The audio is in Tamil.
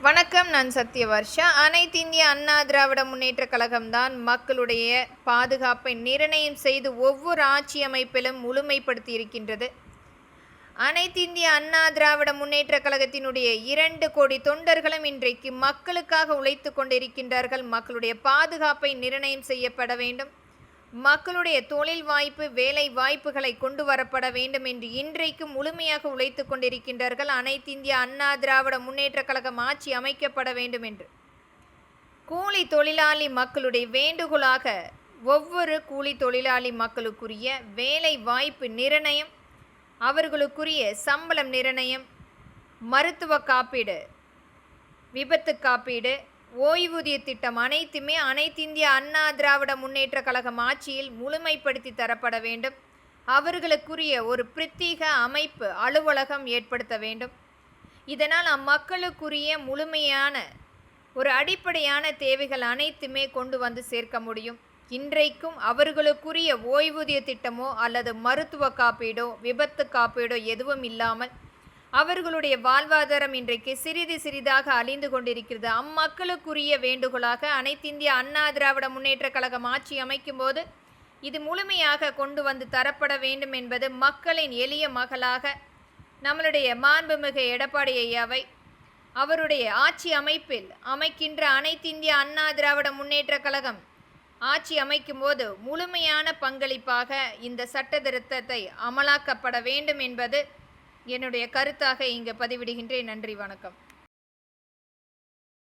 வணக்கம். நான் சத்யவர்ஷா. அனைத்து இந்திய அண்ணா திராவிட முன்னேற்றக் கழகம்தான் மக்களுடைய பாதுகாப்பை நிர்ணயம் செய்து ஒவ்வொரு ஆட்சி அமைப்பிலும் முழுமைப்படுத்தி இருக்கின்றது. அனைத்து இந்திய அண்ணா திராவிட முன்னேற்றக் கழகத்தினுடைய 2 கோடி தொண்டர்களும் இன்றைக்கு மக்களுக்காக உழைத்து கொண்டிருக்கின்றார்கள். மக்களுடைய பாதுகாப்பை நிர்ணயம் செய்யப்பட வேண்டும், மக்களுடைய தொழில் வாய்ப்பு வேலை வாய்ப்புகளை கொண்டு வரப்பட வேண்டும் என்று இன்றைக்கு முழுமையாக உழைத்து கொண்டிருக்கின்றார்கள். அனைத்து இந்திய அண்ணா திராவிட முன்னேற்றக் கழகம் ஆட்சி அமைக்கப்பட வேண்டும் என்று கூலி தொழிலாளி மக்களுடைய வேண்டுகோளாக ஒவ்வொரு கூலி தொழிலாளி மக்களுக்குரிய வேலை வாய்ப்பு நிர்ணயம், அவர்களுக்குரிய சம்பளம் நிர்ணயம், மருத்துவ காப்பீடு, விபத்து காப்பீடு, ஓய்வூதிய திட்டம் அனைத்துமே அனைத்து இந்திய அண்ணா திராவிட முன்னேற்ற கழகம் ஆட்சியில் முழுமைப்படுத்தி தரப்பட வேண்டும். அவர்களுக்குரிய ஒரு பிரத்யேக அமைப்பு அலுவலகம் ஏற்படுத்த வேண்டும். இதனால் அம்மக்களுக்குரிய முழுமையான ஒரு அடிப்படையான தேவைகள் அனைத்துமே கொண்டு வந்து சேர்க்க முடியும். இன்றைக்கும் அவர்களுக்குரிய ஓய்வூதிய திட்டமோ அல்லது மருத்துவ காப்பீடோ விபத்து காப்பீடோ எதுவும் இல்லாமல் அவர்களுடைய வாழ்வாதாரம் இன்றைக்கு சிறிது சிறிதாக அழிந்து கொண்டிருக்கிறது. அம்மக்களுக்குரிய வேண்டுகோளாக அனைத்து இந்திய அண்ணா திராவிட முன்னேற்ற கழகம் ஆட்சி அமைக்கும் போது இது முழுமையாக கொண்டு வந்து தரப்பட வேண்டும் என்பது மக்களின் எளிய மகளாக நம்மளுடைய மாண்புமிகு எடப்பாடி ஐயாவை அவருடைய ஆட்சி அமைப்பில் அமைக்கின்ற அனைத்து இந்திய அண்ணா திராவிட முன்னேற்ற கழகம் ஆட்சி அமைக்கும் போது முழுமையான பங்களிப்பாக இந்த சட்ட திருத்தத்தை அமலாக்கப்பட வேண்டும் என்பது என்னுடைய கருத்தாக இங்கு பதிவிடுகின்றேன். நன்றி, வணக்கம்.